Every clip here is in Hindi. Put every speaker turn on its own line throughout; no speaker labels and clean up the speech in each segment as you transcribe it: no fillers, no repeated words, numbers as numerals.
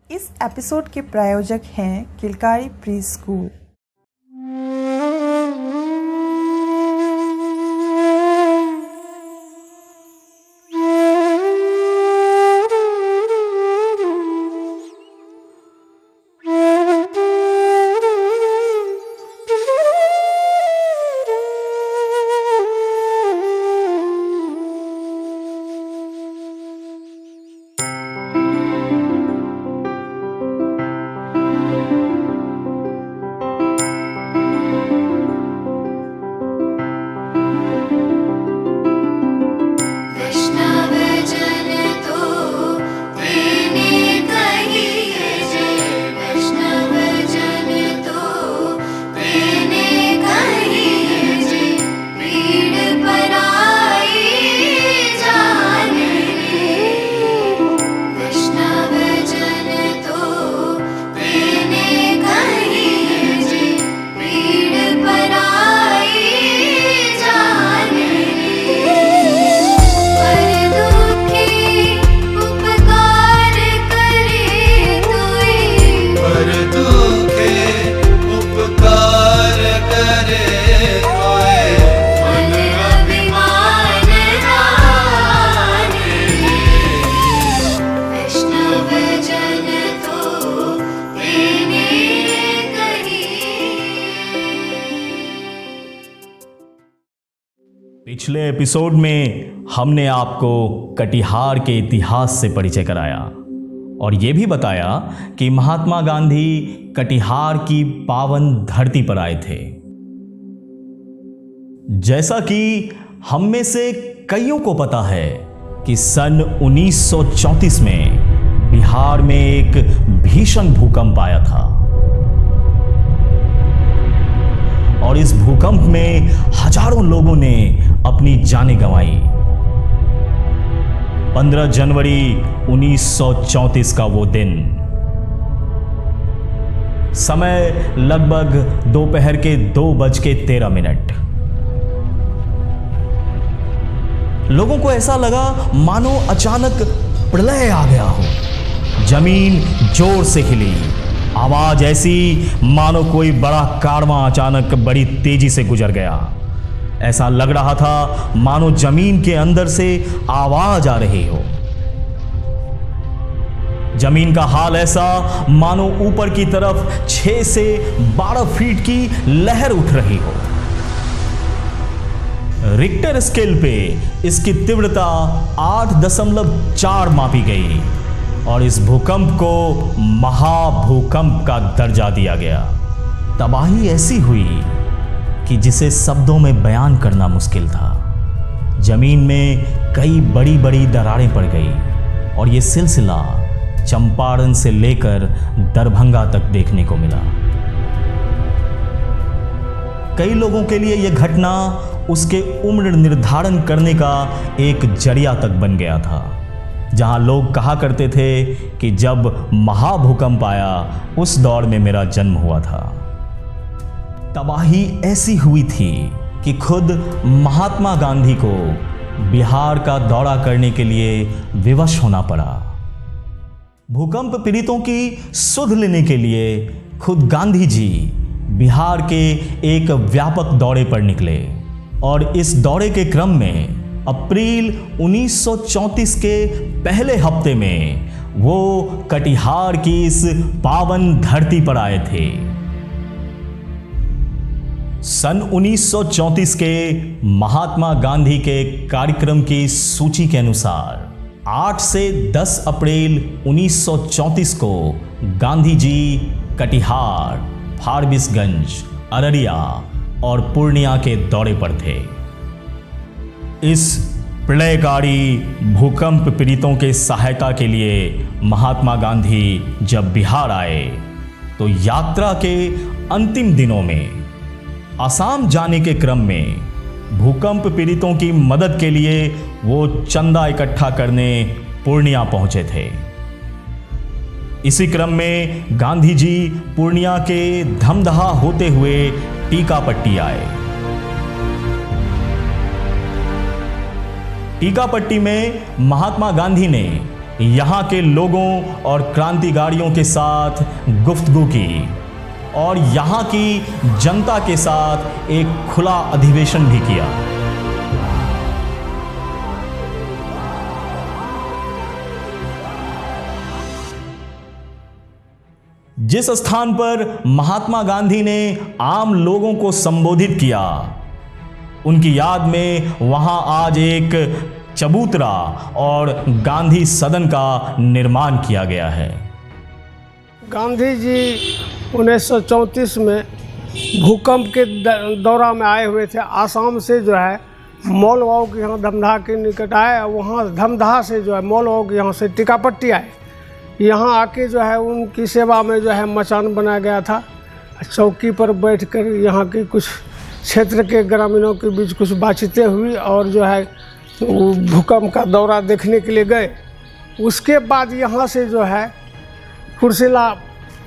इस एपिसोड के प्रायोजक हैं किलकारी प्री स्कूल।
पिछले एपिसोड में हमने आपको कटिहार के इतिहास से परिचय कराया और ये भी बताया कि महात्मा गांधी कटिहार की पावन धरती पर आए थे। जैसा कि हम में से कईयों को पता है कि सन 1934 में बिहार में एक भीषण भूकंप आया था और इस भूकंप में हजारों लोगों ने अपनी जानें गंवाई। 15 जनवरी 1934 का वो दिन, समय लगभग दोपहर के 2:13। लोगों को ऐसा लगा मानो अचानक प्रलय आ गया हो। जमीन जोर से हिली, आवाज ऐसी मानो कोई बड़ा कारवां अचानक बड़ी तेजी से गुजर गया। ऐसा लग रहा था मानो जमीन के अंदर से आवाज आ रही हो। जमीन का हाल ऐसा मानो ऊपर की तरफ 6 से 12 फीट की लहर उठ रही हो। रिक्टर स्केल पे इसकी तीव्रता 8.4 मापी गई और इस भूकंप को महाभूकंप का दर्जा दिया गया। तबाही ऐसी हुई कि जिसे शब्दों में बयान करना मुश्किल था। जमीन में कई बड़ी बड़ी दरारें पड़ गई और ये सिलसिला चंपारण से लेकर दरभंगा तक देखने को मिला। कई लोगों के लिए यह घटना उसके उम्र निर्धारण करने का एक जरिया तक बन गया था। जहां लोग कहा करते थे कि जब महाभूकंप आया उस दौर में मेरा जन्म हुआ था। तबाही ऐसी हुई थी कि खुद महात्मा गांधी को बिहार का दौरा करने के लिए विवश होना पड़ा। भूकंप पीड़ितों की सुध लेने के लिए खुद गांधी जी बिहार के एक व्यापक दौरे पर निकले और इस दौरे के क्रम में अप्रैल 1934 के पहले हफ्ते में वो कटिहार की इस पावन धरती पर आए थे। सन 1934 के महात्मा गांधी के कार्यक्रम की सूची के अनुसार 8 से 10 अप्रैल 1934 को गांधी जी कटिहार, फारबिसगंज, अररिया और पूर्णिया के दौरे पर थे। इस प्रलयकारी भूकंप पीड़ितों के सहायता के लिए महात्मा गांधी जब बिहार आए तो यात्रा के अंतिम दिनों में असम जाने के क्रम में भूकंप पीड़ितों की मदद के लिए वो चंदा इकट्ठा करने पूर्णिया पहुंचे थे। इसी क्रम में गांधी जी पूर्णिया के धमदहा होते हुए टीकापट्टी आए। टीकापट्टी में महात्मा गांधी ने यहाँ के लोगों और क्रांतिकारियों के साथ गुफ्तगू की और यहाँ की जनता के साथ एक खुला अधिवेशन भी किया। जिस स्थान पर महात्मा गांधी ने आम लोगों को संबोधित किया, उनकी याद में वहां आज एक चबूतरा और गांधी सदन का निर्माण किया गया है।
गांधी जी 1934 में भूकंप के दौरा में आए हुए थे। आसाम से जो है मौलवाओं के यहाँ धमदाहा के निकट आए, वहाँ धमदाहा से जो है मौलवाओं के यहाँ से टीकापट्टी आए। यहाँ आके जो है उनकी सेवा में जो है मचान बनाया गया था। चौकी पर बैठकर यहाँ के कुछ क्षेत्र के ग्रामीणों के बीच कुछ बातचीतें हुई और जो है भूकंप का दौरा देखने के लिए गए। उसके बाद यहाँ से जो है कुर्सेला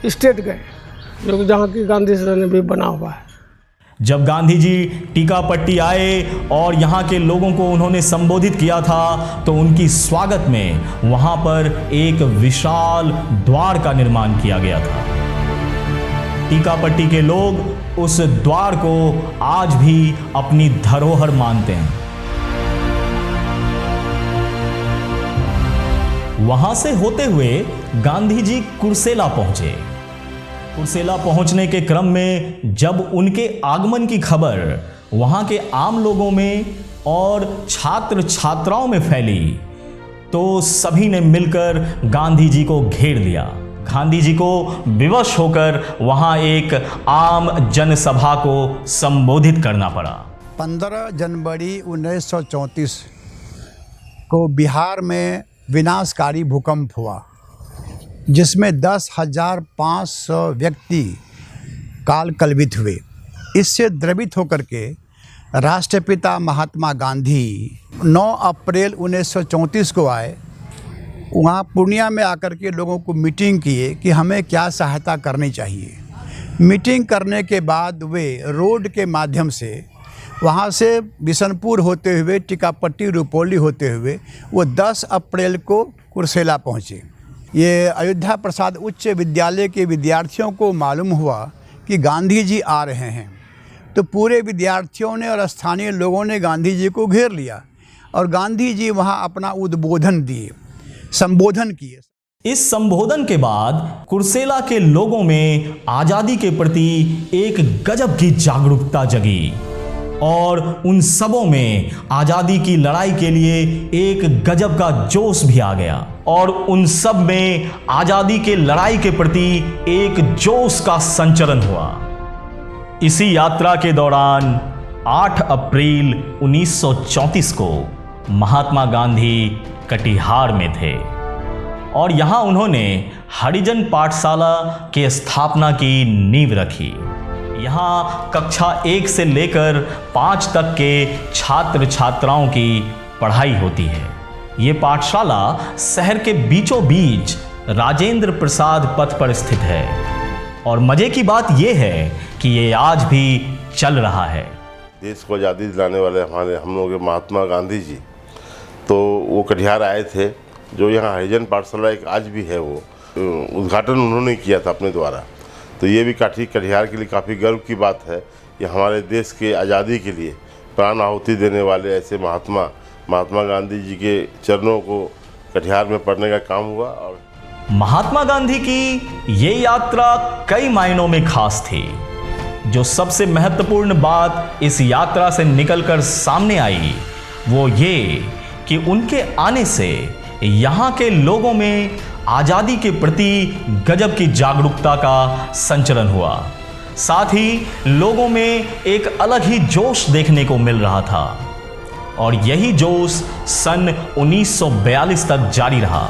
स्टेट गए, जो जहाँ की गांधी सदन भी बना हुआ है।
जब गांधी जी टीकापट्टी आए और यहाँ के लोगों को उन्होंने संबोधित किया था, तो उनकी स्वागत में वहाँ पर एक विशाल द्वार का निर्माण किया गया था। टीकापट्टी के लोग उस द्वार को आज भी अपनी धरोहर मानते हैं। वहां से होते हुए गांधी जी कुर्सेला पहुंचे। कुर्सेला पहुंचने के क्रम में जब उनके आगमन की खबर वहां के आम लोगों में और छात्र छात्राओं में फैली, तो सभी ने मिलकर गांधी जी को घेर लिया। गांधी जी को विवश होकर वहां एक आम जनसभा को संबोधित करना पड़ा।
15 जनवरी 1934 को बिहार में विनाशकारी भूकंप हुआ, जिसमें 10,500 व्यक्ति काल कलवित हुए। इससे द्रवित होकर के राष्ट्रपिता महात्मा गांधी 9 अप्रैल 1934 को आए। वहाँ पूर्णिया में आकर के लोगों को मीटिंग किए कि हमें क्या सहायता करनी चाहिए। मीटिंग करने के बाद वे रोड के माध्यम से वहाँ से बिशनपुर होते हुए टीकापट्टी रुपौली होते हुए वो 10 अप्रैल को कुर्सेला पहुँचे। ये अयोध्या प्रसाद उच्च विद्यालय के विद्यार्थियों को मालूम हुआ कि गांधी जी आ रहे हैं, तो पूरे विद्यार्थियों ने और स्थानीय लोगों ने गांधी जी को घेर लिया और गांधी जी वहाँ अपना उद्बोधन दिए, संबोधन किए।
इस संबोधन के बाद कुर्सेला के लोगों में आज़ादी के प्रति एक गजब की जागरूकता जगी और उन सबों में आज़ादी की लड़ाई के लिए एक गजब का जोश भी आ गया और उन सब में आज़ादी के लड़ाई के प्रति एक जोश का संचरण हुआ। इसी यात्रा के दौरान 8 अप्रैल 1934 को महात्मा गांधी कटिहार में थे और यहाँ उन्होंने हरिजन पाठशाला की स्थापना की नींव रखी। यहाँ कक्षा 1 से लेकर 5 तक के छात्र छात्राओं की पढ़ाई होती है। ये पाठशाला शहर के बीचों बीच राजेंद्र प्रसाद पथ पर स्थित है और मजे की बात यह है कि ये आज भी चल रहा है।
देश को आज़ादी दिलाने वाले हम लोग के महात्मा गांधी जी तो वो कटिहार आए थे, जो यहाँ हरिजन पाठशाला एक आज भी है, वो उद्घाटन उन्होंने किया था अपने द्वारा। तो ये भी कटिहार के लिए काफ़ी गर्व की बात है कि हमारे देश के आज़ादी के लिए प्राण आहुति देने वाले ऐसे महात्मा गांधी जी के चरणों को कटिहार में पढ़ने का काम हुआ। और
महात्मा गांधी की ये यात्रा कई मायनों में खास थी। जो सबसे महत्वपूर्ण बात इस यात्रा से निकलकर सामने आई वो ये कि उनके आने से यहाँ के लोगों में आज़ादी के प्रति गजब की जागरूकता का संचरण हुआ। साथ ही लोगों में एक अलग ही जोश देखने को मिल रहा था और यही जोश सन 1942 तक जारी रहा,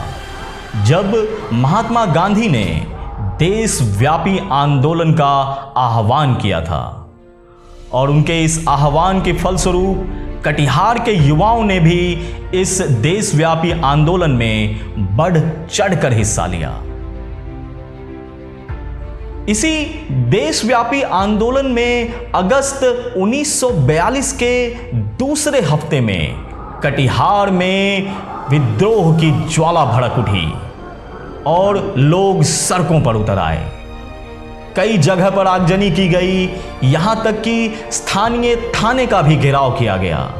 जब महात्मा गांधी ने देशव्यापी आंदोलन का आह्वान किया था और उनके इस आह्वान के फलस्वरूप कटिहार के युवाओं ने भी इस देशव्यापी आंदोलन में बढ़ चढ़कर हिस्सा लिया। इसी देशव्यापी आंदोलन में अगस्त 1942 के दूसरे हफ्ते में कटिहार में विद्रोह की ज्वाला भड़क उठी और लोग सड़कों पर उतर आए। कई जगह पर आगजनी की गई, यहां तक कि स्थानीय थाने का भी घेराव किया गया।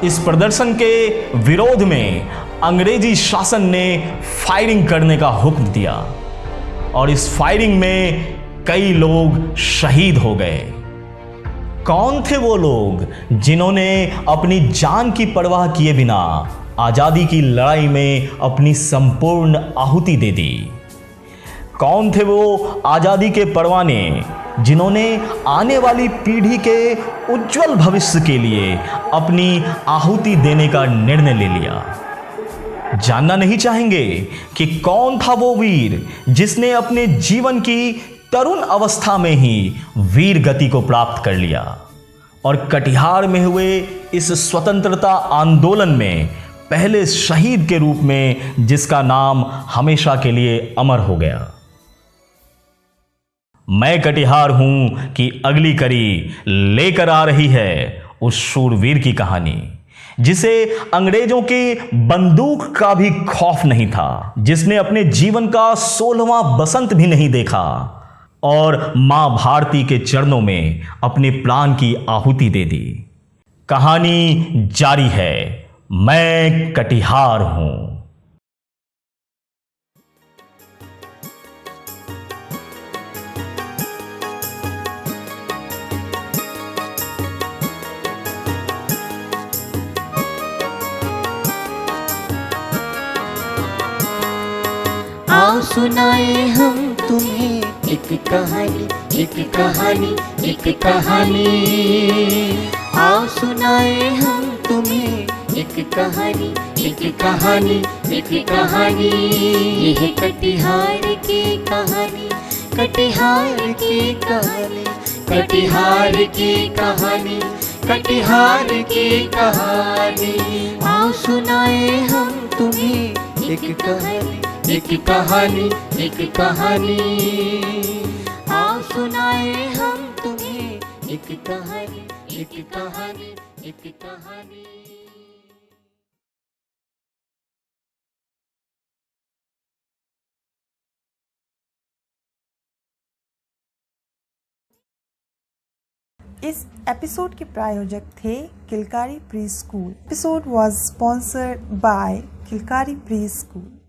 इस प्रदर्शन के विरोध में अंग्रेजी शासन ने फायरिंग करने का हुक्म दिया और इस फायरिंग में कई लोग शहीद हो गए। कौन थे वो लोग जिन्होंने अपनी जान की परवाह किए बिना आजादी की लड़ाई में अपनी संपूर्ण आहुति दे दी? कौन थे वो आजादी के परवाने जिन्होंने आने वाली पीढ़ी के उज्जवल भविष्य के लिए अपनी आहुति देने का निर्णय ले लिया? जानना नहीं चाहेंगे कि कौन था वो वीर जिसने अपने जीवन की तरुण अवस्था में ही वीर गति को प्राप्त कर लिया और कटिहार में हुए इस स्वतंत्रता आंदोलन में पहले शहीद के रूप में जिसका नाम हमेशा के लिए अमर हो गया। मैं कटिहार हूं कि अगली कड़ी लेकर आ रही है उस शूरवीर की कहानी जिसे अंग्रेजों के बंदूक का भी खौफ नहीं था, जिसने अपने जीवन का 16वां बसंत भी नहीं देखा और मां भारती के चरणों में अपने प्राण की आहुति दे दी। कहानी जारी है। मैं कटिहार हूं।
आओ सुनाए हम तुम्हें एक कहानी, एक कहानी, एक कहानी। आओ सुनाए हम तुम्हें एक कहानी, एक कहानी, एक कहानी। यह कटिहार की कहानी, कटिहार की कहानी, कटिहार की कहानी, कटिहार की कहानी। आओ सुनाए हम तुम्हें एक कहानी, एक कहानी, एक कहानी। आओ सुनाए हम तुम्हें एक कहानी, एक कहानी, एक कहानी।
इस एपिसोड के प्रायोजक थे Kilkari pre school. Episode was sponsored by Kilkari pre school.